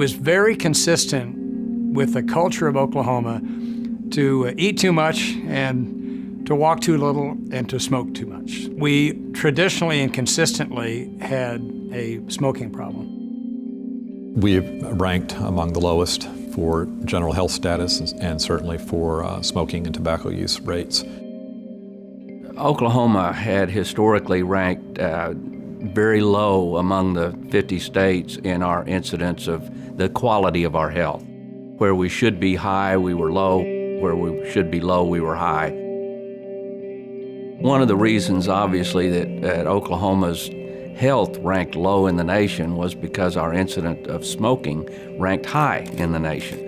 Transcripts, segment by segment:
was very consistent with the culture of Oklahoma to eat too much and to walk too little and to smoke too much. We traditionally and consistently had a smoking problem. We've ranked among the lowest for general health status and certainly for smoking and tobacco use rates. Oklahoma had historically ranked very low among the 50 states in our incidence of the quality of our health. Where we should be high, we were low. Where we should be low, we were high. One of the reasons, obviously, that Oklahoma's health ranked low in the nation was because our incidence of smoking ranked high in the nation.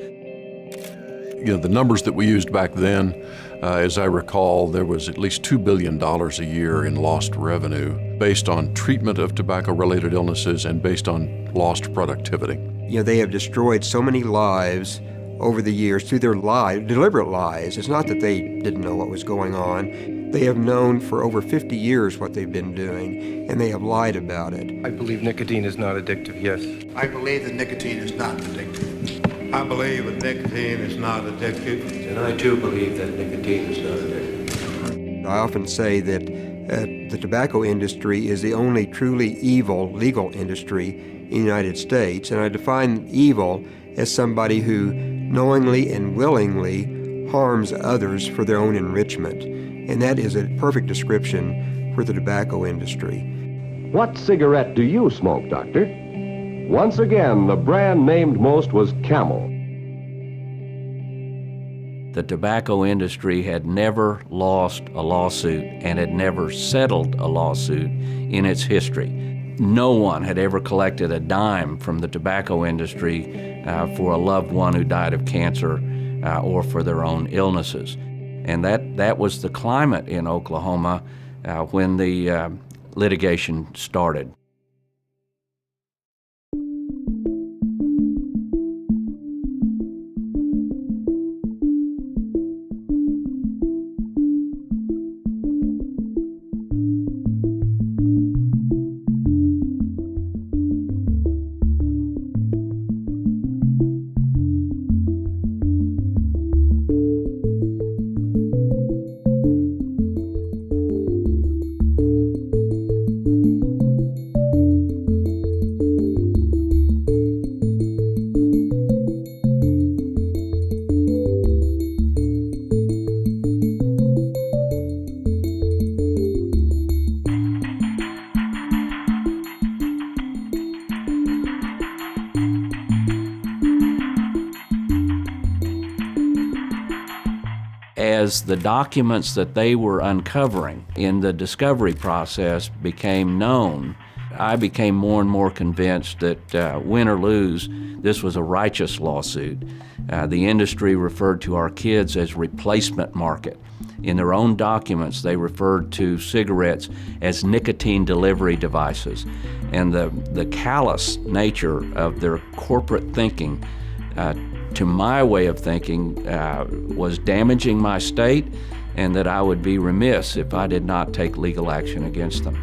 You know, the numbers that we used back then, as I recall, there was at least $2 billion a year in lost revenue based on treatment of tobacco-related illnesses and based on lost productivity. You know, they have destroyed so many lives over the years through their deliberate lies. It's not that they didn't know what was going on. They have known for over 50 years what they've been doing, and they have lied about it. I believe nicotine is not addictive, yes. I believe that nicotine is not addictive. I believe that nicotine is not addictive. And I too believe that nicotine is not addictive. I often say that the tobacco industry is the only truly evil legal industry in the United States, and I define evil as somebody who knowingly and willingly harms others for their own enrichment. And that is a perfect description for the tobacco industry. What cigarette do you smoke, Doctor? Once again, the brand named most was Camel. The tobacco industry had never lost a lawsuit and had never settled a lawsuit in its history. No one had ever collected a dime from the tobacco industry for a loved one who died of cancer or for their own illnesses. And that was the climate in Oklahoma when the litigation started. As the documents that they were uncovering in the discovery process became known, I became more and more convinced that win or lose, this was a righteous lawsuit. The industry referred to our kids as replacement market. In their own documents, they referred to cigarettes as nicotine delivery devices. And the callous nature of their corporate thinking to my way of thinking was damaging my state, and that I would be remiss if I did not take legal action against them.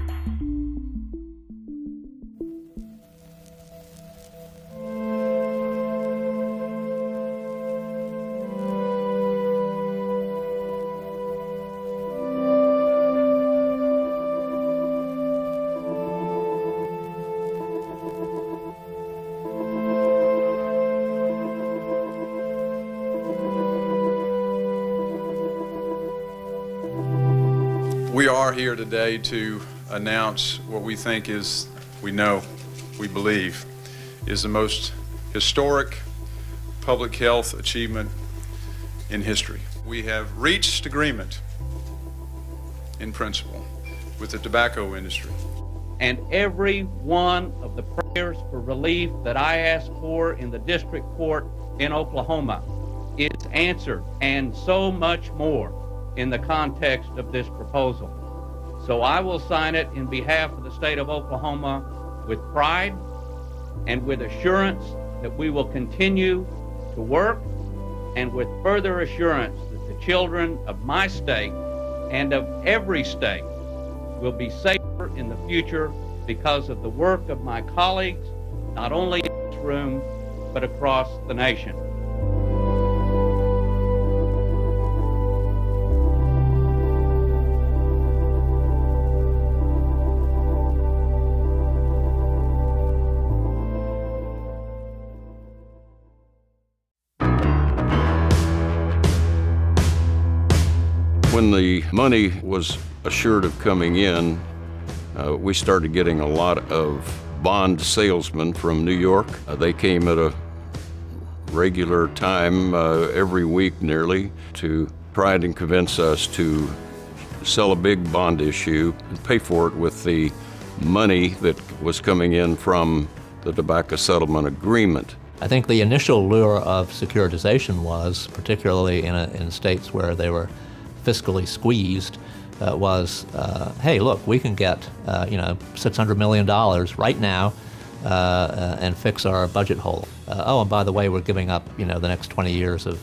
We are here today to announce what we think is, we believe, is the most historic public health achievement in history. We have reached agreement in principle with the tobacco industry. And every one of the prayers for relief that I asked for in the district court in Oklahoma is answered, and so much more in the context of this proposal. So I will sign it in behalf of the state of Oklahoma with pride and with assurance that we will continue to work, and with further assurance that the children of my state and of every state will be safer in the future because of the work of my colleagues, not only in this room, but across the nation. When the money was assured of coming in, we started getting a lot of bond salesmen from New York. They came at a regular time every week nearly to try and convince us to sell a big bond issue and pay for it with the money that was coming in from the tobacco settlement agreement. I think the initial lure of securitization was, particularly in states where they were fiscally squeezed, was, hey, look, we can get $600 million right now and fix our budget hole. Oh, and by the way, we're giving up the next 20 years of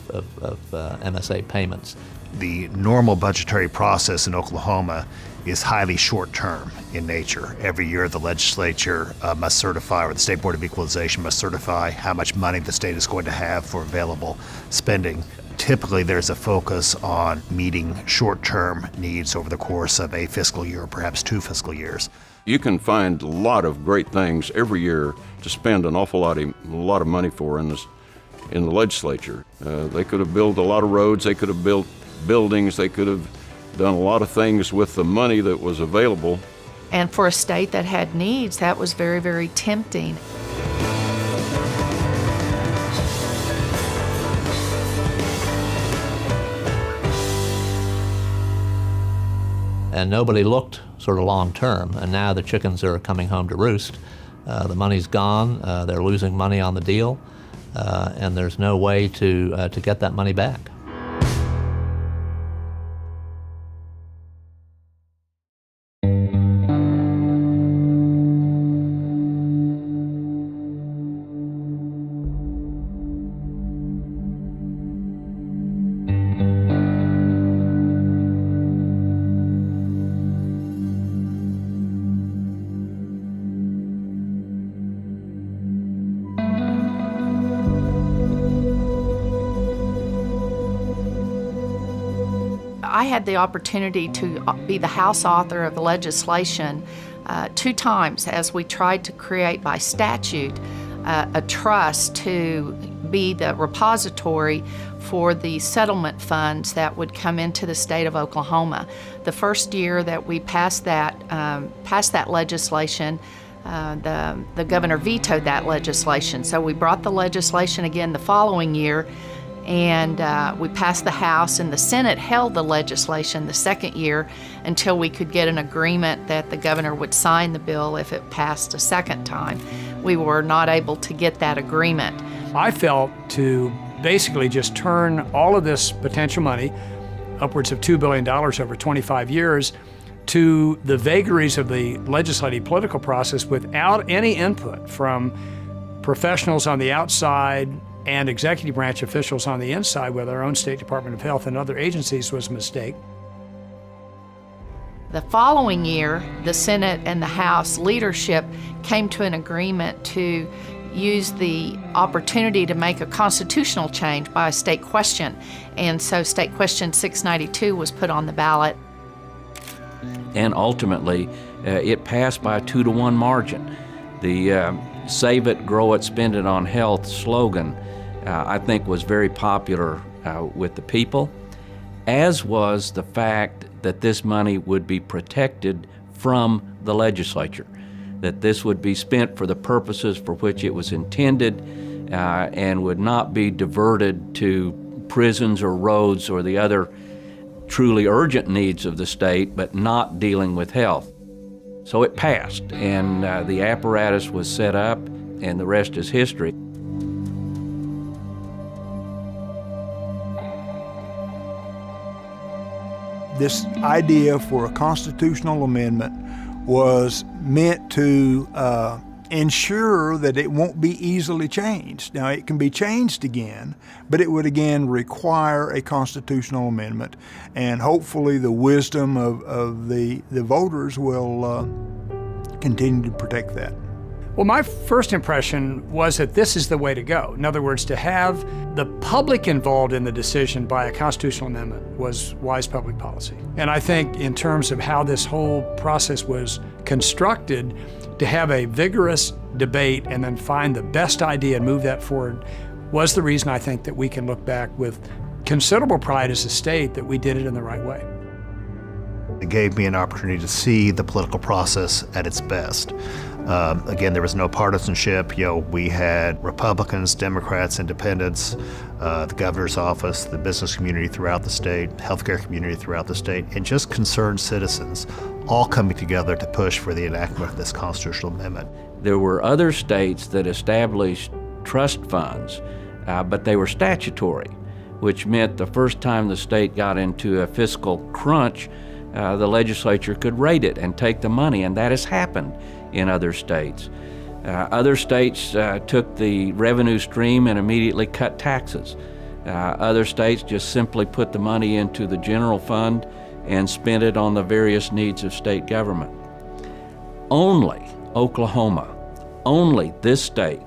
MSA payments. The normal budgetary process in Oklahoma is highly short-term in nature. Every year the legislature must certify, or the State Board of Equalization must certify how much money the state is going to have for available spending. Typically there's a focus on meeting short-term needs over the course of a fiscal year, or perhaps 2 fiscal years. You can find a lot of great things every year to spend an awful lot of money for in the legislature. They could have built a lot of roads, they could have built buildings, they could have done a lot of things with the money that was available. And for a state that had needs, that was very, very tempting. And nobody looked sort of long term, and now the chickens are coming home to roost. The money's gone, they're losing money on the deal, and there's no way to get that money back. I had the opportunity to be the House author of the legislation 2 times as we tried to create by statute a trust to be the repository for the settlement funds that would come into the state of Oklahoma. The first year that we passed that legislation, the governor vetoed that legislation. So we brought the legislation again the following year, and we passed the House, and the Senate held the legislation the second year until we could get an agreement that the governor would sign the bill if it passed a second time. We were not able to get that agreement. I felt to basically just turn all of this potential money, upwards of $2 billion over 25 years, to the vagaries of the legislative political process without any input from professionals on the outside and executive branch officials on the inside with our own State Department of Health and other agencies was a mistake. The following year, the Senate and the House leadership came to an agreement to use the opportunity to make a constitutional change by a state question. And so State Question 692 was put on the ballot. And ultimately, it passed by a 2-to-1 margin. The Save It, Grow It, Spend It on Health slogan I think was very popular with the people, as was the fact that this money would be protected from the legislature, that this would be spent for the purposes for which it was intended and would not be diverted to prisons or roads or the other truly urgent needs of the state, but not dealing with health. So it passed, and the apparatus was set up, and the rest is history. This idea for a constitutional amendment was meant to ensure that it won't be easily changed. Now, it can be changed again, but it would again require a constitutional amendment, and hopefully the wisdom of the voters will continue to protect that. Well, my first impression was that this is the way to go. In other words, to have the public involved in the decision by a constitutional amendment was wise public policy. And I think in terms of how this whole process was constructed, to have a vigorous debate and then find the best idea and move that forward was the reason I think that we can look back with considerable pride as a state that we did it in the right way. It gave me an opportunity to see the political process at its best. Again, there was no partisanship. We had Republicans, Democrats, Independents, the governor's office, the business community throughout the state, healthcare community throughout the state, and just concerned citizens all coming together to push for the enactment of this constitutional amendment. There were other states that established trust funds, but they were statutory, which meant the first time the state got into a fiscal crunch, the legislature could rate it and take the money, and that has happened in other states. Other states took the revenue stream and immediately cut taxes. Other states just simply put the money into the general fund and spent it on the various needs of state government. Only Oklahoma, only this state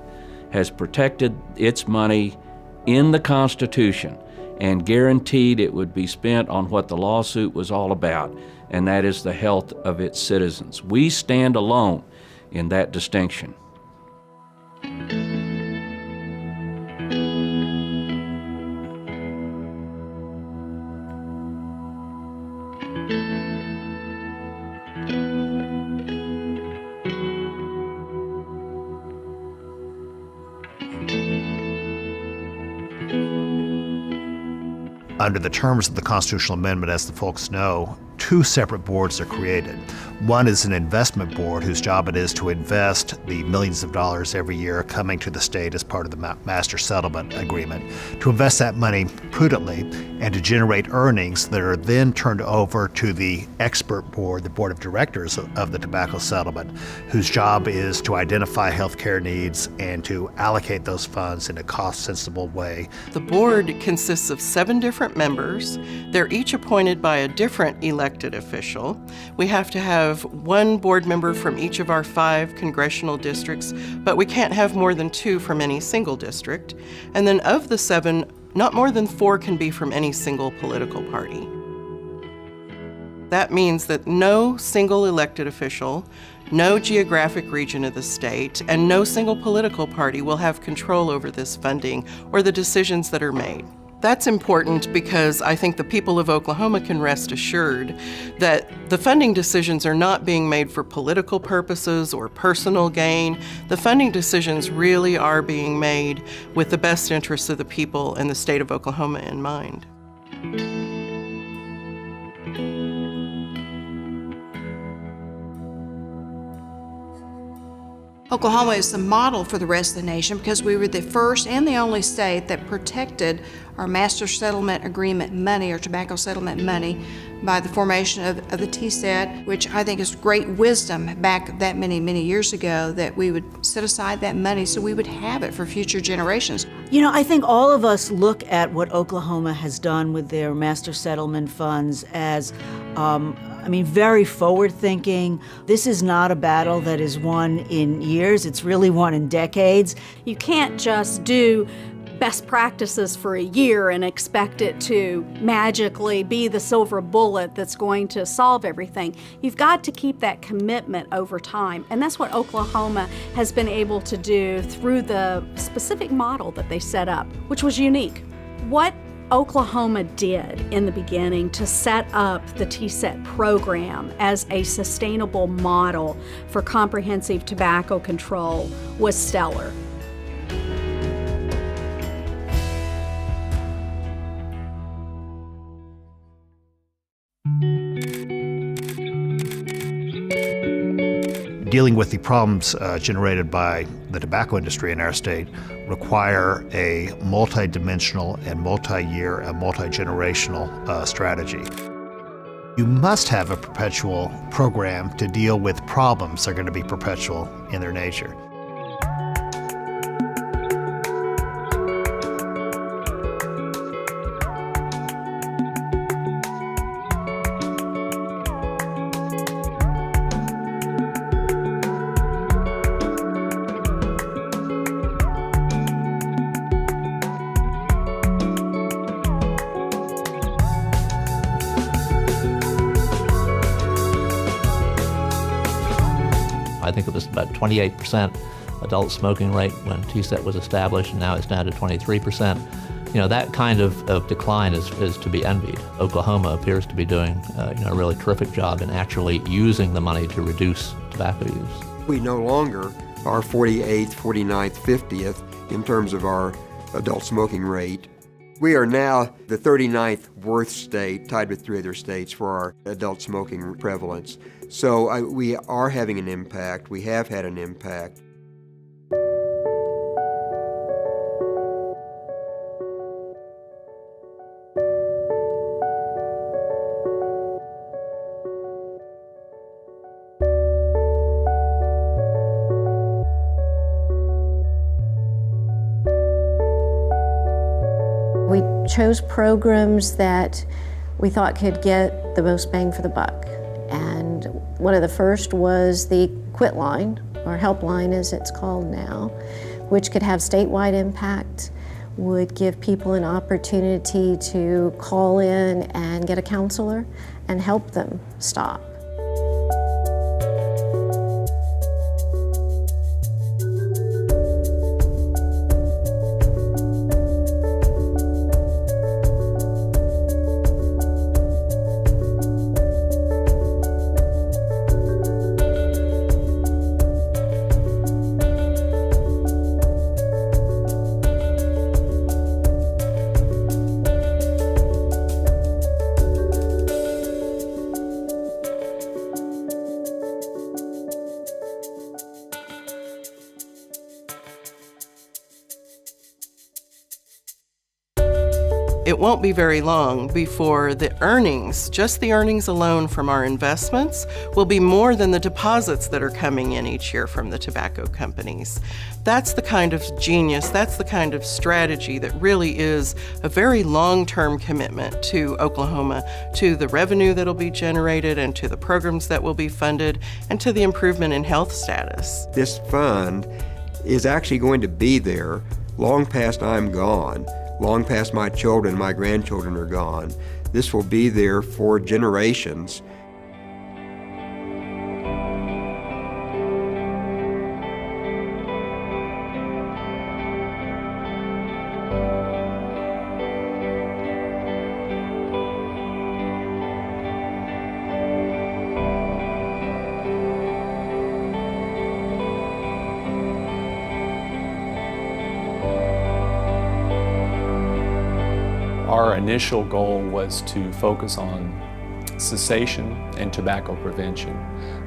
has protected its money in the Constitution and guaranteed it would be spent on what the lawsuit was all about, and that is the health of its citizens. We stand alone in that distinction. Under the terms of the constitutional amendment, as the folks know, two separate boards are created. One is an investment board whose job it is to invest the millions of dollars every year coming to the state as part of the master settlement agreement, to invest that money prudently and to generate earnings that are then turned over to the expert board, the board of directors of the tobacco settlement, whose job is to identify health care needs and to allocate those funds in a cost-sensible way. The board consists of 7 different members. They're each appointed by a different elected official. We have to have 1 board member from each of our 5 congressional districts, but we can't have more than 2 from any single district. And then of the 7, not more than 4 can be from any single political party. That means that no single elected official, no geographic region of the state, and no single political party will have control over this funding or the decisions that are made. That's important because I think the people of Oklahoma can rest assured that the funding decisions are not being made for political purposes or personal gain. The funding decisions really are being made with the best interests of the people and the state of Oklahoma in mind. Oklahoma is the model for the rest of the nation because we were the first and the only state that protected our master settlement agreement money, or tobacco settlement money, by the formation of the TSET, which I think is great wisdom back that many years ago, that we would set aside that money so we would have it for future generations. You know, I think all of us look at what Oklahoma has done with their master settlement funds as very forward-thinking. This is not a battle that is won in years. It's really won in decades. You can't just do best practices for a year and expect it to magically be the silver bullet that's going to solve everything. You've got to keep that commitment over time, and that's what Oklahoma has been able to do through the specific model that they set up, which was unique. What Oklahoma did in the beginning to set up the TSET program as a sustainable model for comprehensive tobacco control was stellar. Dealing with the problems generated by the tobacco industry in our state require a multidimensional and multi-year and multi-generational strategy. You must have a perpetual program to deal with problems that are going to be perpetual in their nature. I think it was about 28% adult smoking rate when TSET was established, and now it's down to 23%. That kind of decline is to be envied. Oklahoma appears to be doing a really terrific job in actually using the money to reduce tobacco use. We no longer are 48th, 49th, 50th in terms of our adult smoking rate. We are now the 39th worst state, tied with 3 other states, for our adult smoking prevalence. So we are having an impact. We have had an impact. We chose programs that we thought could get the most bang for the buck. And one of the first was the Quit Line, or Helpline as it's called now, which could have statewide impact, would give people an opportunity to call in and get a counselor and help them stop. It won't be very long before the earnings, just the earnings alone from our investments, will be more than the deposits that are coming in each year from the tobacco companies. That's the kind of genius, that's the kind of strategy that really is a very long-term commitment to Oklahoma, to the revenue that'll be generated and to the programs that will be funded and to the improvement in health status. This fund is actually going to be there long past I'm gone. Long past my children, my grandchildren are gone. This will be there for generations. Our initial goal was to focus on cessation and tobacco prevention,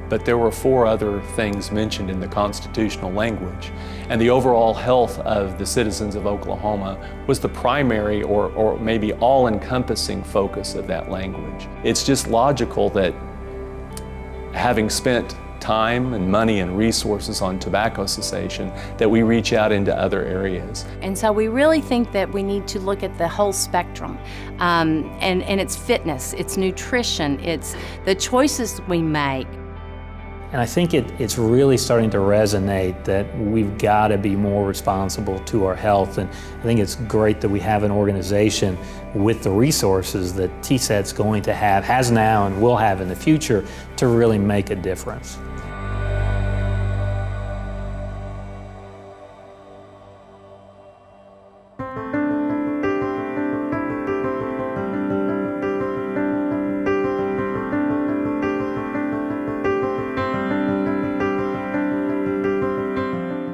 but there were 4 other things mentioned in the constitutional language, and the overall health of the citizens of Oklahoma was the primary or maybe all-encompassing focus of that language. It's just logical that having spent time and money and resources on tobacco cessation, that we reach out into other areas. And so we really think that we need to look at the whole spectrum, and it's fitness, it's nutrition, it's the choices we make. And I think it's really starting to resonate that we've got to be more responsible to our health. And I think it's great that we have an organization with the resources that TSET's going to have, has now and will have in the future, to really make a difference.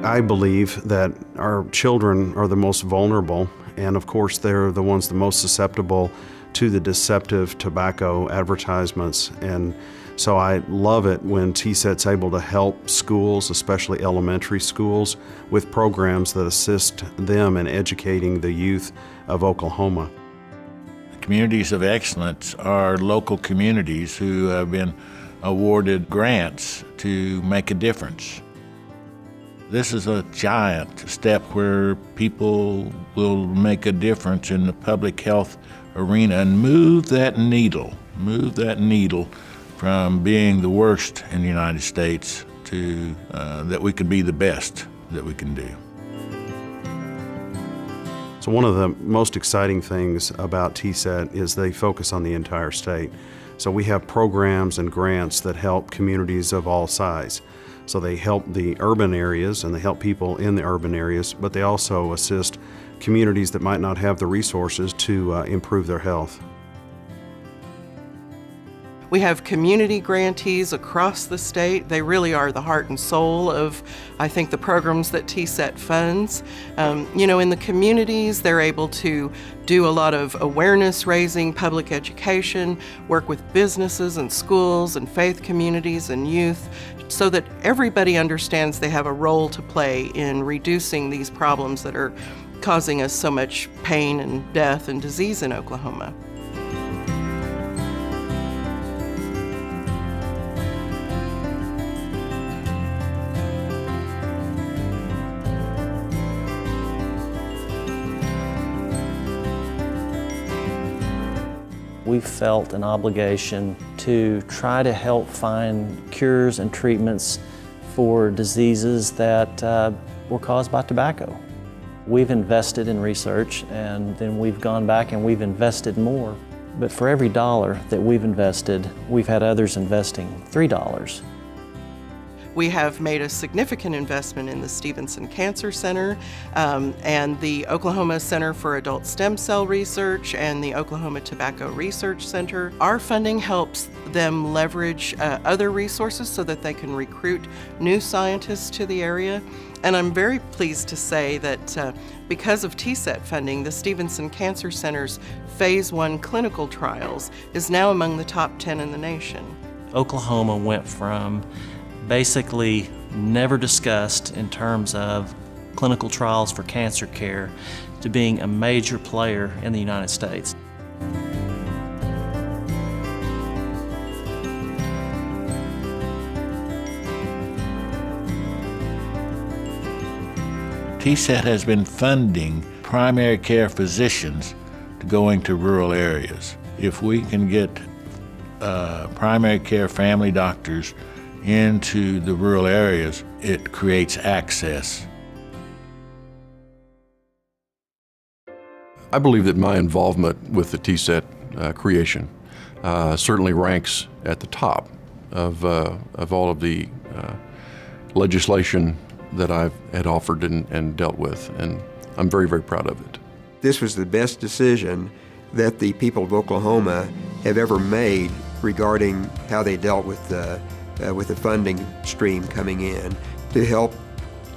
I believe that our children are the most vulnerable, and of course they're the ones the most susceptible to the deceptive tobacco advertisements. And so I love it when TSET's able to help schools, especially elementary schools, with programs that assist them in educating the youth of Oklahoma. Communities of excellence are local communities who have been awarded grants to make a difference. This is a giant step where people will make a difference in the public health arena and move that needle from being the worst in the United States to that we can be the best that we can do. So one of the most exciting things about TSET is they focus on the entire state. So we have programs and grants that help communities of all size. So they help the urban areas and they help people in the urban areas, but they also assist communities that might not have the resources to improve their health. We have community grantees across the state. They really are the heart and soul of, I think, the programs that TSET funds. In the communities, they're able to do a lot of awareness raising, public education, work with businesses and schools and faith communities and youth, so that everybody understands they have a role to play in reducing these problems that are causing us so much pain and death and disease in Oklahoma. We've felt an obligation to try to help find cures and treatments for diseases that were caused by tobacco. We've invested in research, and then we've gone back and we've invested more. But for every dollar that we've invested, we've had others investing $3. We have made a significant investment in the Stevenson Cancer Center and the Oklahoma Center for Adult Stem Cell Research and the Oklahoma Tobacco Research Center. Our funding helps them leverage other resources so that they can recruit new scientists to the area. And I'm very pleased to say that because of TSET funding, the Stevenson Cancer Center's Phase 1 clinical trials is now among the top 10 in the nation. Oklahoma went from basically never discussed in terms of clinical trials for cancer care to being a major player in the United States. TSET has been funding primary care physicians to go into rural areas. If we can get primary care family doctors into the rural areas, it creates access. I believe that my involvement with the TSET creation certainly ranks at the top of all of the legislation that I've had offered and dealt with, and I'm very, very proud of it. This was the best decision that the people of Oklahoma have ever made regarding how they dealt with the funding stream coming in to help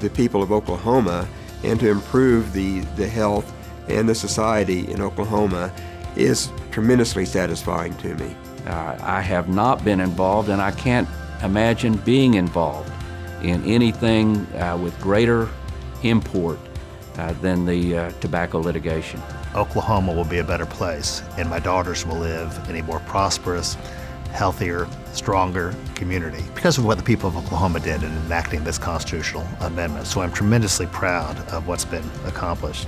the people of Oklahoma and to improve the health and the society in Oklahoma is tremendously satisfying to me. I have not been involved, and I can't imagine being involved in anything with greater import than the tobacco litigation. Oklahoma will be a better place, and my daughters will live in a more prosperous, healthier, stronger community because of what the people of Oklahoma did in enacting this constitutional amendment. So I'm tremendously proud of what's been accomplished.